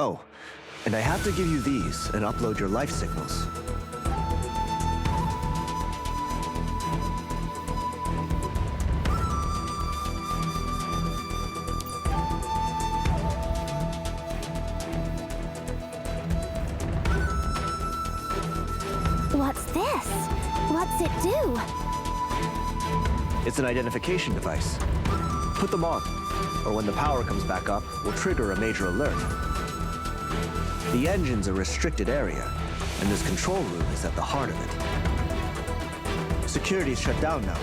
Oh, and I have to give you these and upload your life signals. What's this? What's it do? It's an identification device. Put them on, or when the power comes back up, we'll trigger a major alert. The engine's a restricted area, and this control room is at the heart of it. Security's shut down now.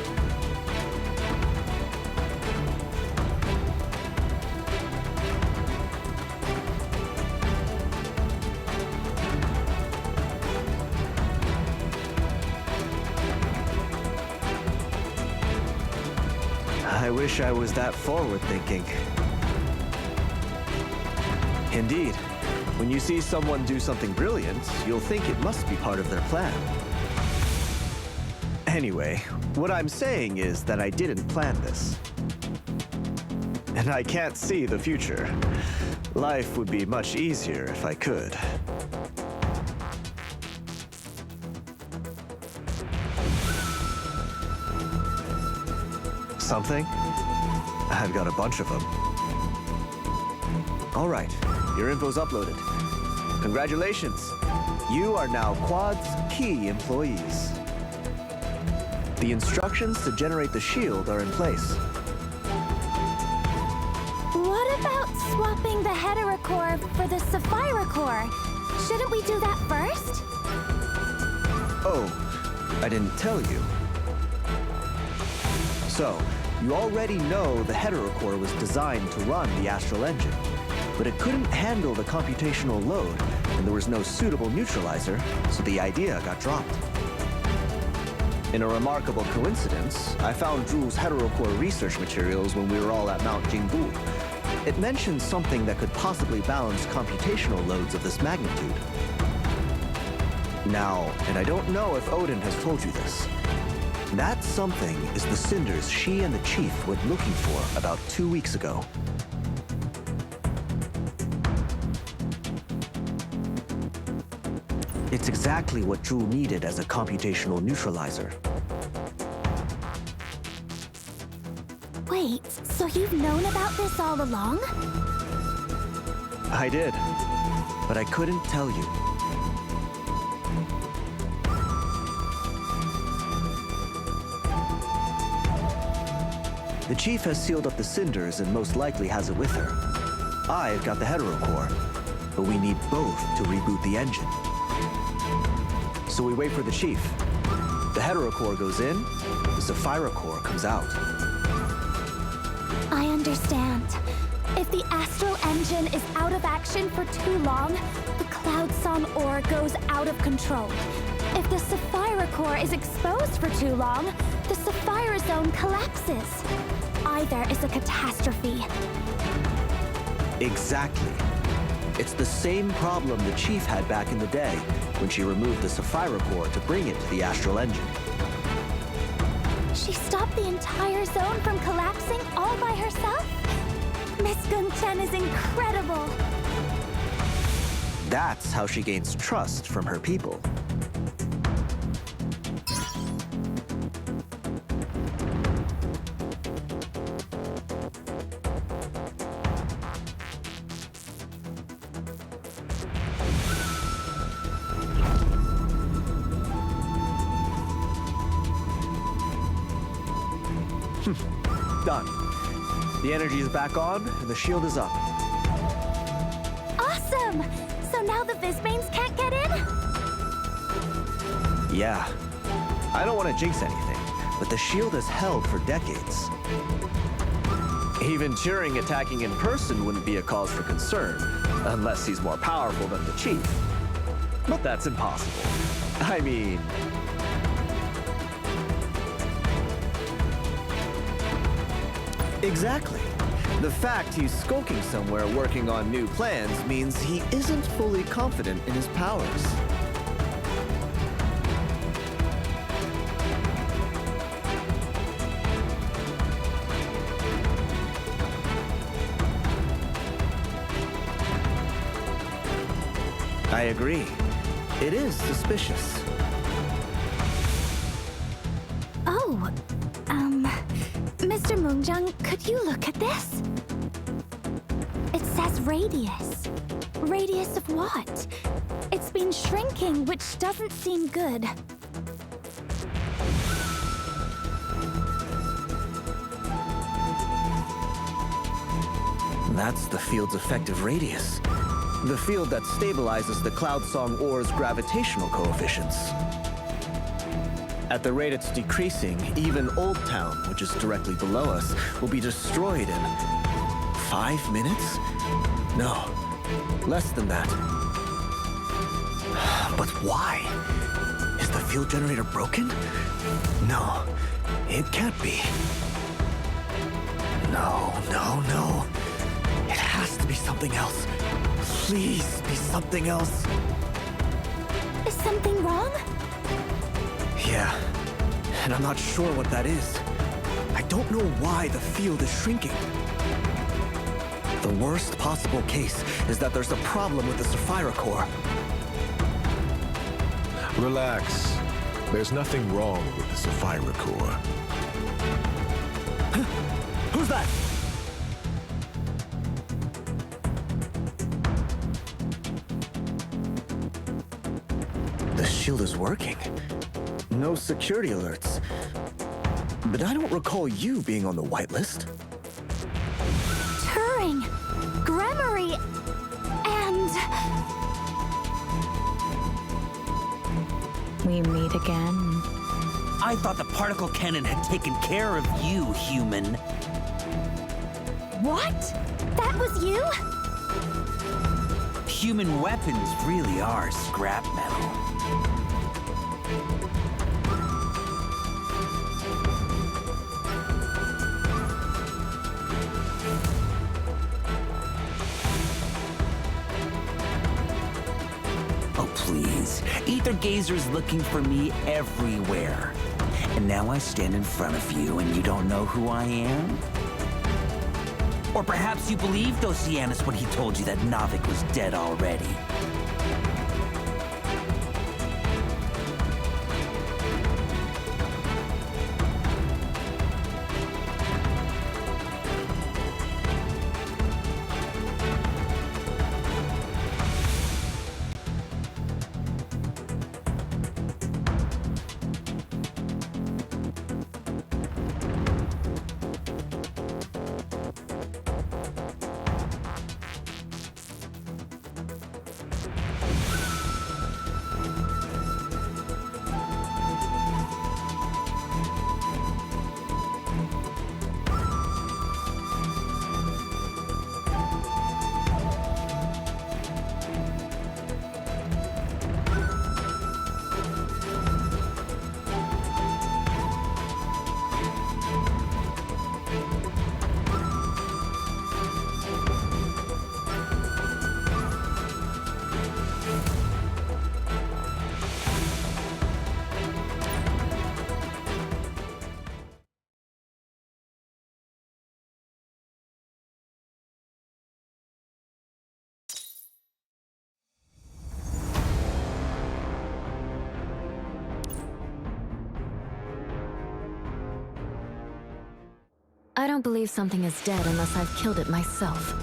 I wish I was that forward-thinking. Indeed, when you see someone do something brilliant, you'll think it must be part of their plan. Anyway, what I'm saying is that I didn't plan this. And I can't see the future. Life would be much easier if I could. Something? I've got a bunch of them. All right, your info's uploaded. Congratulations. You are now Quad's key employees. The instructions to generate the shield are in place. What about swapping the Heterocore for the Sapphire Core? Shouldn't we do that first? Oh, I didn't tell you. So, you already know the Heterocore was designed to run the Astral Engine, but it couldn't handle the computational load, and there was no suitable neutralizer, so the idea got dropped. In a remarkable coincidence, I found Drew's Heterocore research materials when we were all at Mount Jingbu. It mentions something that could possibly balance computational loads of this magnitude. Now, and I don't know if Odin has told you this, that something is the cinders she and the Chief went looking for about 2 weeks ago. It's exactly what Drew needed as a computational neutralizer. Wait, so you've known about this all along? I did, but I couldn't tell you. The Chief has sealed up the cinders and most likely has it with her. I've got the Heterocore, but we need both to reboot the engine. So we wait for the Chief. The Heterocore goes in, the Sapphire Core comes out. I understand. If the Astral Engine is out of action for too long, the Cloud Song ore goes out of control. If the Sapphire Core is exposed for too long, the Sapphire Zone collapses. Either is a catastrophe. Exactly. It's the same problem the Chief had back in the day when she removed the Sapphire Core to bring it to the Astral Engine. She stopped the entire zone from collapsing all by herself? Miss Gung-chen is incredible. That's how she gains trust from her people. Done. The energy is back on, and the shield is up. Awesome! So now the Visbanes can't get in? Yeah. I don't want to jinx anything, but the shield has held for decades. Even Turing attacking in person wouldn't be a cause for concern, unless he's more powerful than the Chief. But that's impossible. I mean... Exactly. The fact he's skulking somewhere working on new plans means he isn't fully confident in his powers. agree. It is suspicious. Oh, Mr. Moongjung, could you look at this? It says radius. Radius of what? It's been shrinking, which doesn't seem good. That's the field's effective radius. The field that stabilizes the Cloud Song ore's gravitational coefficients. At the rate it's decreasing, even Old Town, which is directly below us, will be destroyed in 5 minutes? No, less than that. But why? Is the field generator broken? No, it can't be. No. It has to be something else. Please be something else. Is something wrong? Yeah, and I'm not sure what that is. I don't know why the field is shrinking. The worst possible case is that there's a problem with the Sapphire Core. Relax. There's nothing wrong with the Sapphire Core. Who's that? The shield is working. No security alerts. But I don't recall you being on the whitelist. Turing, Gremory, and... We meet again. I thought the particle cannon had taken care of you, human. What? That was you? Human weapons really are scrap metal. Oh, please. Aether Gazer's looking for me everywhere. And now I stand in front of you and you don't know who I am? Or perhaps you believed Oceanus when he told you that Navik was dead already. I don't believe something is dead unless I've killed it myself.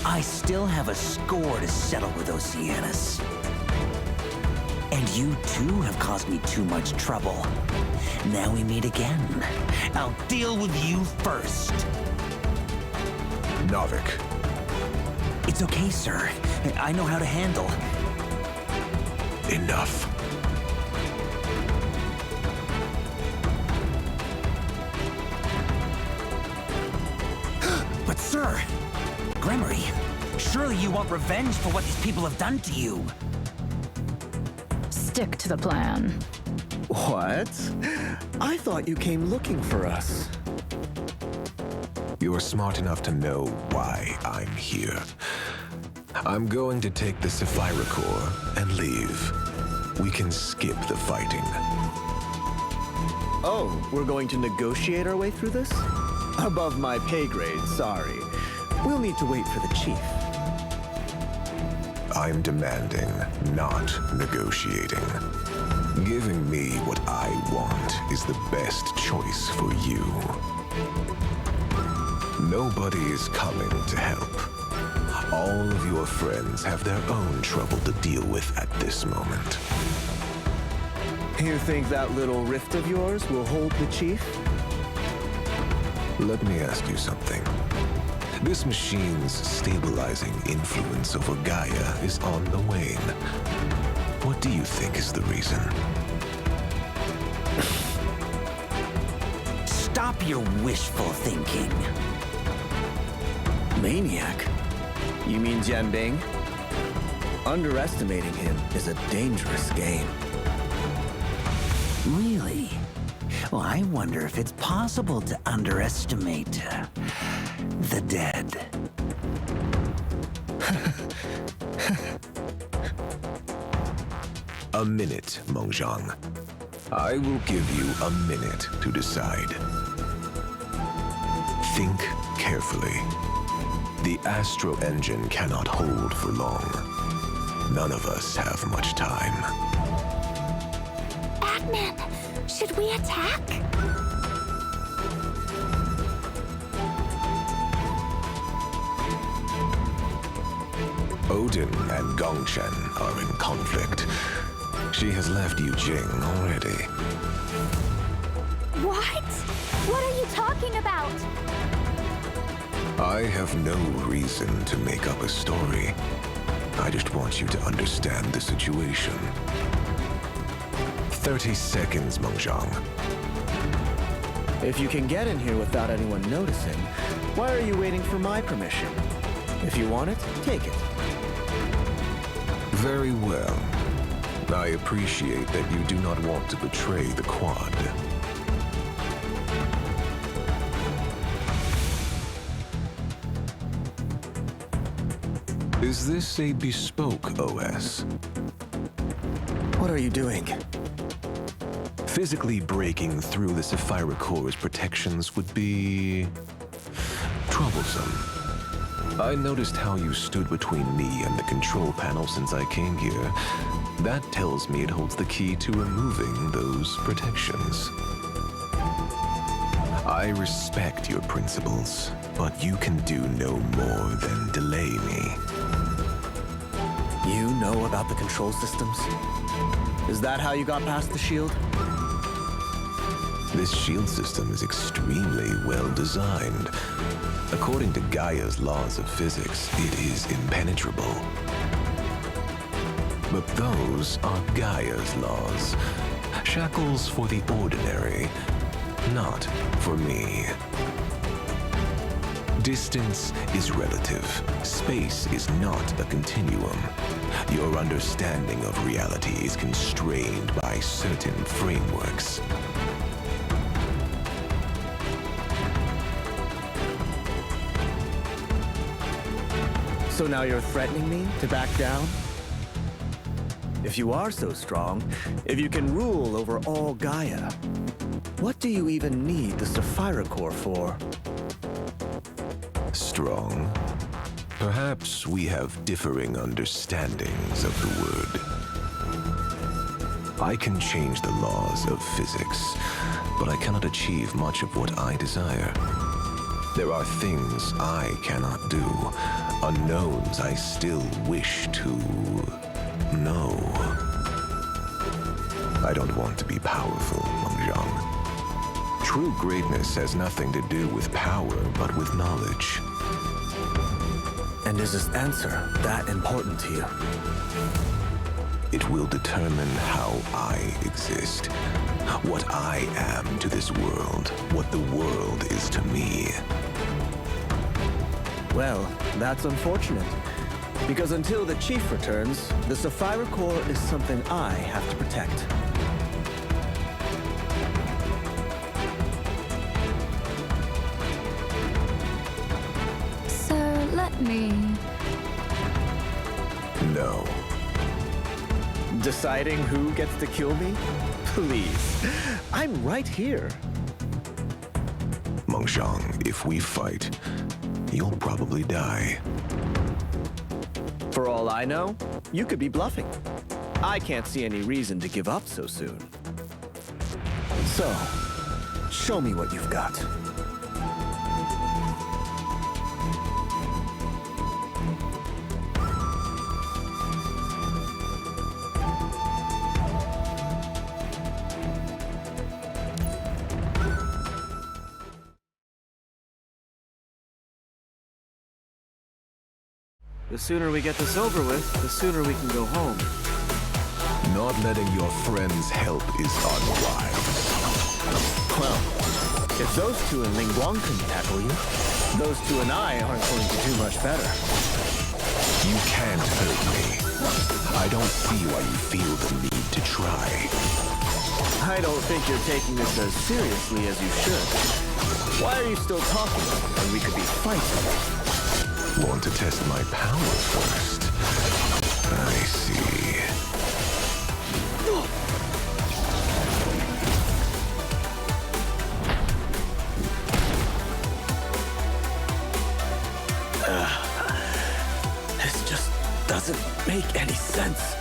I still have a score to settle with Oceanus. And you too have caused me too much trouble. Now we meet again. I'll deal with you first. Navik. It's okay, sir. I know how to handle. Enough. But sir, Gremory, surely you want revenge for what these people have done to you. stick to the plan. What? I thought you came looking for us. You are smart enough to know why I'm here. I'm going to take the Sapphire Core and leave. We can skip the fighting. Oh, we're going to negotiate our way through this? Above my pay grade, sorry. We'll need to wait for the chief. I'm demanding, not negotiating. Giving me what I want is the best choice for you. Nobody is coming to help. All of your friends have their own trouble to deal with at this moment. You think that little rift of yours will hold the chief? Let me ask you something. This machine's stabilizing influence over Gaia is on the wane. What do you think is the reason? Stop your wishful thinking. Maniac? You mean Jianbing? Underestimating him is a dangerous game. Really? Well, I wonder if it's possible to underestimate the dead. A minute, Mengzhang. I will give you a minute to decide. Think carefully. The Astro Engine cannot hold for long. None of us have much time. Admin, should we attack? Odin and Gongchen are in conflict. She has left Yujing already. What? What are you talking about? I have no reason to make up a story. I just want you to understand the situation. 30 seconds, Mengzhang. If you can get in here without anyone noticing, why are you waiting for my permission? If you want it, take it. Very well. I appreciate that you do not want to betray the Quad. Is this a bespoke OS? What are you doing? Physically breaking through the Sapphire Core's protections would be troublesome. I noticed how you stood between me and the control panel since I came here. That tells me it holds the key to removing those protections. I respect your principles, but you can do no more than delay me. You know about the control systems? Is that how you got past the shield? This shield system is extremely well designed. According to Gaia's laws of physics, it is impenetrable. But those are Gaia's laws. Shackles for the ordinary, not for me. Distance is relative. Space is not a continuum. Your understanding of reality is constrained by certain frameworks. So now you're threatening me to back down? If you are so strong, if you can rule over all Gaia, what do you even need the Sapphire Core for? Strong? Perhaps we have differing understandings of the word. I can change the laws of physics, but I cannot achieve much of what I desire. There are things I cannot do, unknowns I still wish to know. I don't want to be powerful, Mengzhang. True greatness has nothing to do with power, but with knowledge. And is this answer that important to you? It will determine how I exist, what I am to this world, what the world is to me. Well, that's unfortunate. Because until the Chief returns, the Sapphire Core is something I have to protect. Sir, let me... No. Deciding who gets to kill me? Please. I'm right here. Mengshang, if we fight, you'll probably die. For all I know, you could be bluffing. I can't see any reason to give up so soon. So, show me what you've got. The sooner we get this over with, the sooner we can go home. Not letting your friends help is unwise. Well, if those two in Lingguang can tackle you, those two and I aren't going to do much better. You can't hurt me. I don't see why you feel the need to try. I don't think you're taking this as seriously as you should. Why are you still talking when we could be fighting? Want to test my power first? I see. This just doesn't make any sense.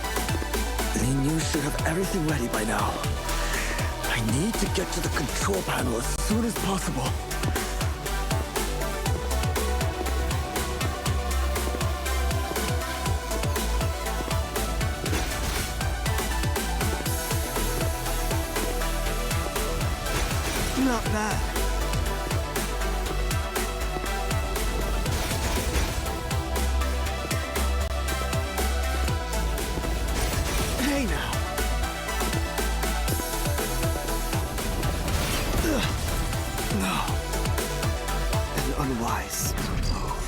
Yu should have everything ready by now. I need to get to the control panel as soon as possible. Not bad. Hey now. No. An unwise move.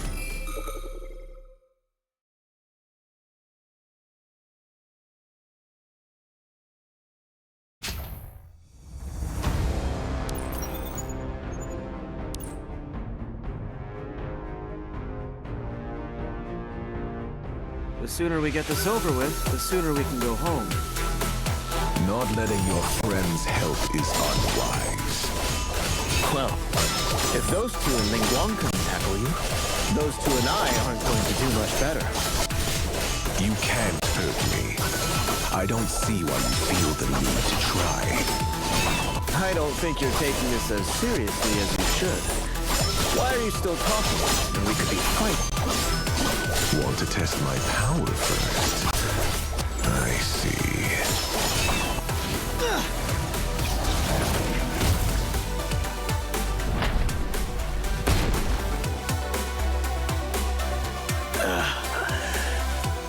The sooner we get this over with, the sooner we can go home. Not letting your friends help is unwise. Well, if those two in Lingguang can tackle you, those two and I aren't going to do much better. You can't hurt me. I don't see why you feel the need to try. I don't think you're taking this as seriously as you should. Why are you still talking when we could be fighting? Want to test my power first? I see.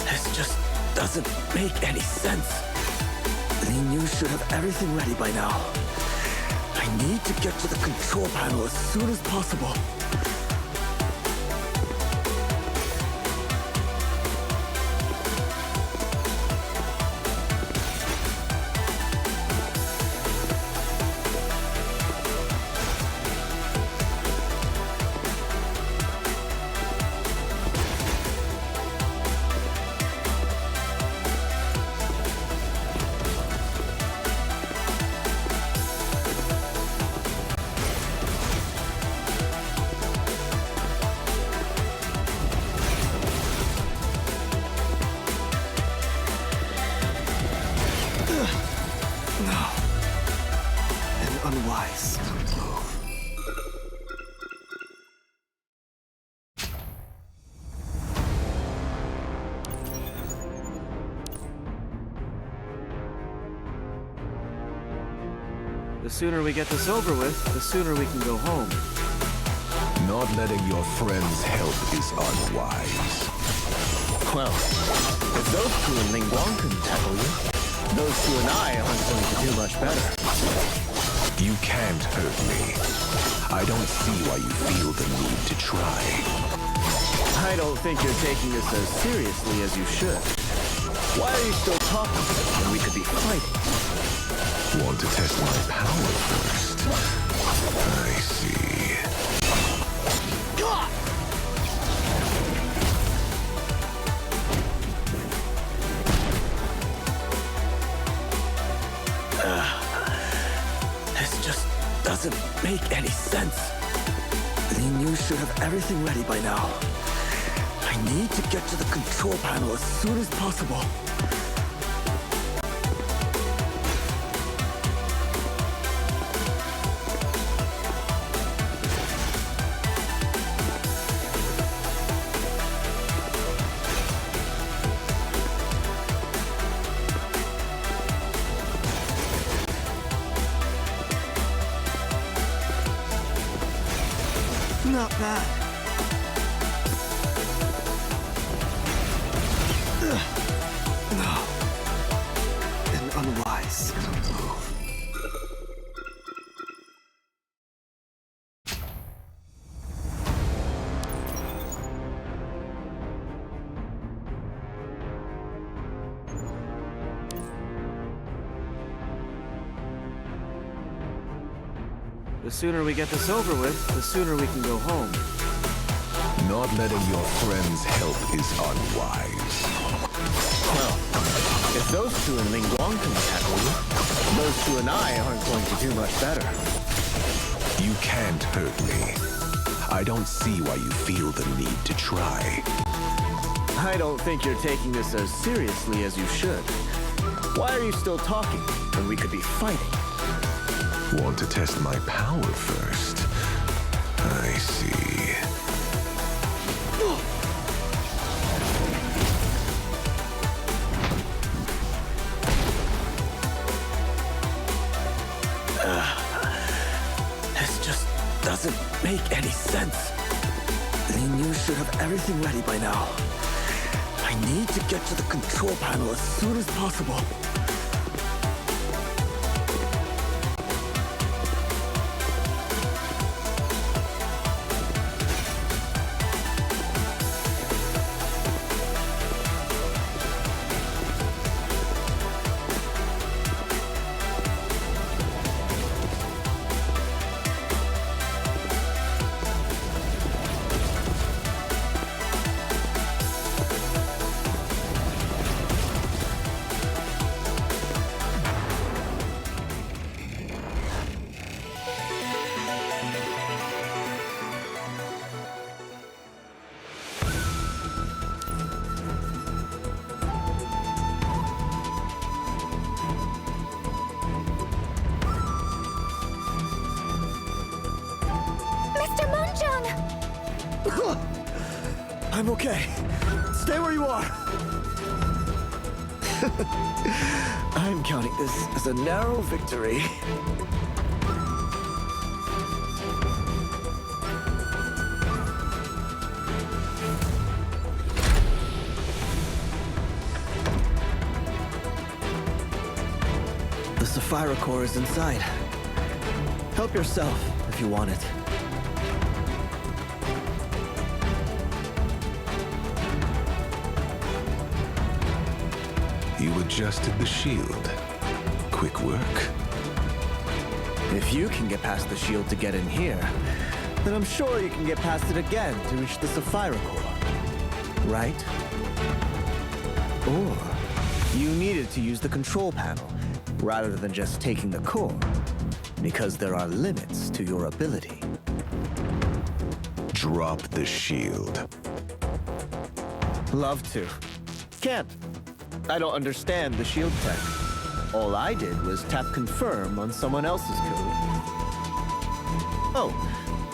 This just doesn't make any sense. Yu should have everything ready by now. I need to get to the control panel as soon as possible. No. An unwise move. The sooner we get this over with, the sooner we can go home. Not letting your friends help is unwise. Well, if those two in Lingguang can tackle you, those two and I aren't going to do much better. You can't hurt me. I don't see why you feel the need to try. I don't think you're taking this as seriously as you should. Why are you still talking when we could be fighting? Want to test my power first? I see. This just doesn't make any sense. You should have everything ready by now. I need to get to the control panel as soon as possible. Not bad. No. An unwise move. The sooner we get this over with, the sooner we can go home. Not letting your friends help is unwise. Well, if those two in Ling Guang can tackle you, those two and I aren't going to do much better. You can't hurt me. I don't see why you feel the need to try. I don't think you're taking this as seriously as you should. Why are you still talking when we could be fighting? Want to test my power first? I see. This just doesn't make any sense. You should have everything ready by now. I need to get to the control panel as soon as possible. I'm okay. Stay where you are. I'm counting this as a narrow victory. The Sapphire Core is inside. Help yourself if you want it. You adjusted the shield. Quick work. If you can get past the shield to get in here, then I'm sure you can get past it again to reach the Sapphire Core. Right? Or you needed to use the control panel rather than just taking the core, because there are limits to your ability. Drop the shield. Love to. Can't. I don't understand the shield tech. All I did was tap confirm on someone else's code. Oh,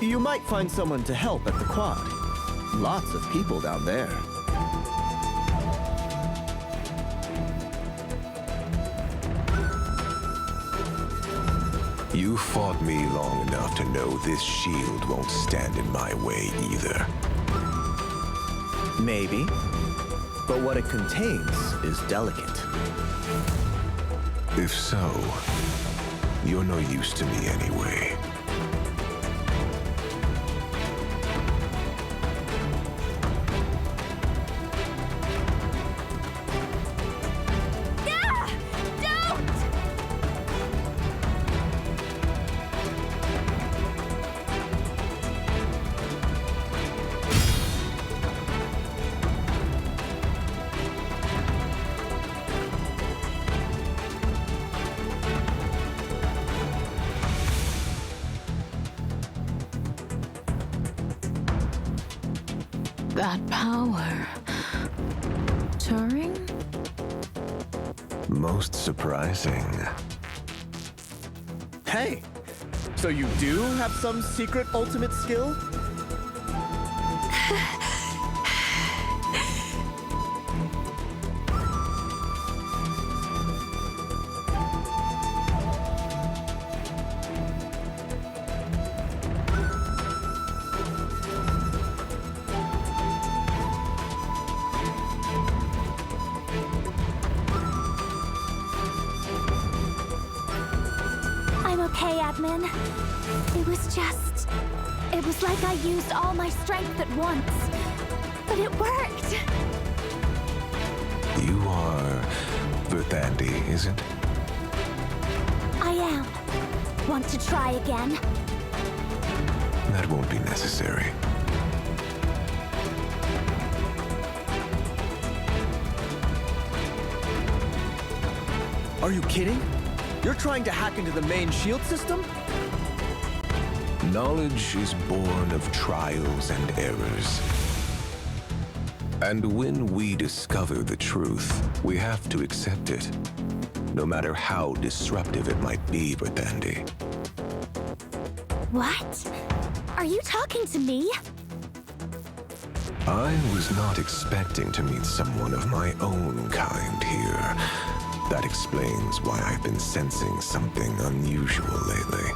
you might find someone to help at the quad. Lots of people down there. You fought me long enough to know this shield won't stand in my way either. Maybe. But what it contains is delicate. If so, you're no use to me anyway. That power. Turing? Most surprising. Hey, so you do have some secret ultimate skill? I'm okay, admin. It was like I used all my strength at once. But it worked! You are Verthandi, is it? I am. Want to try again? That won't be necessary. Are you kidding? You're trying to hack into the main shield system? Knowledge is born of trials and errors. And when we discover the truth, we have to accept it, no matter how disruptive it might be, Verthandi. What? Are you talking to me? I was not expecting to meet someone of my own kind here. That explains why I've been sensing something unusual lately.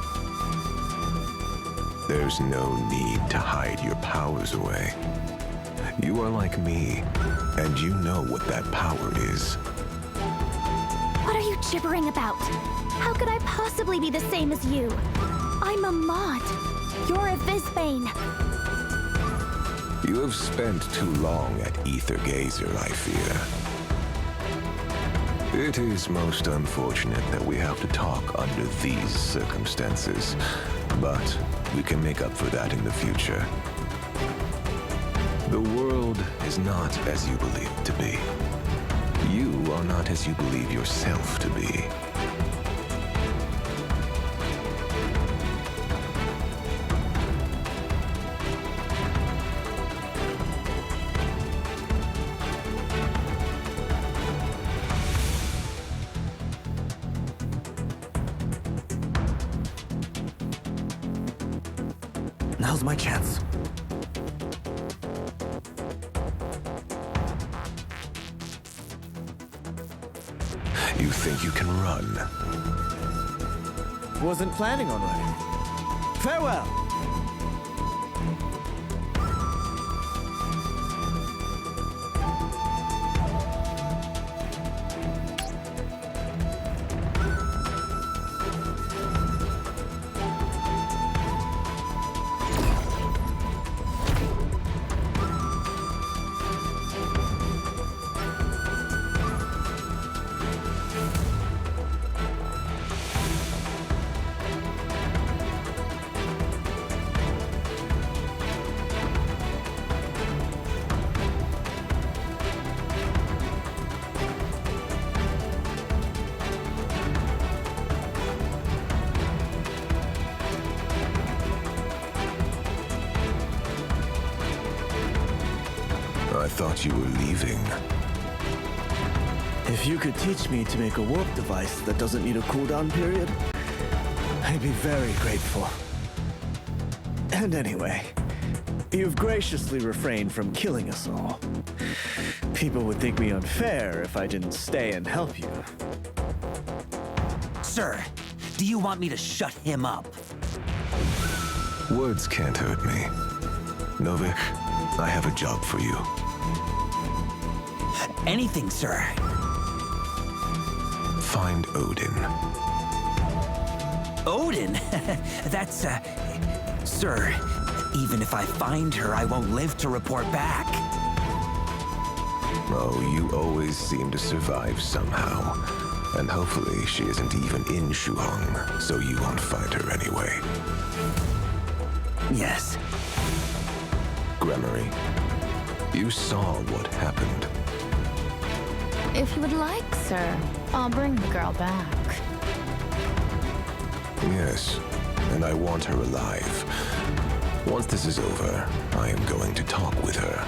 There's no need to hide your powers away. You are like me, and you know what that power is. What are you gibbering about? How could I possibly be the same as you? I'm a mod. You're a Visbane. You have spent too long at Aether Gazer, I fear. It is most unfortunate that we have to talk under these circumstances, but we can make up for that in the future. The world is not as you believe it to be. You are not as you believe yourself to be. Now's my chance. You think you can run? Wasn't planning on running. Farewell! I thought you were leaving. If you could teach me to make a warp device that doesn't need a cooldown period, I'd be very grateful. And anyway, you've graciously refrained from killing us all. People would think me unfair if I didn't stay and help you. Sir, do you want me to shut him up? Words can't hurt me. Novik, I have a job for you. Anything, sir. Find Odin. Odin? That's, Sir, even if I find her, I won't live to report back. Oh, you always seem to survive somehow. And hopefully she isn't even in Shuhong, so you won't find her anyway. Yes. Gremory, you saw what happened. If you would like, sir, I'll bring the girl back. Yes, and I want her alive. Once this is over, I am going to talk with her.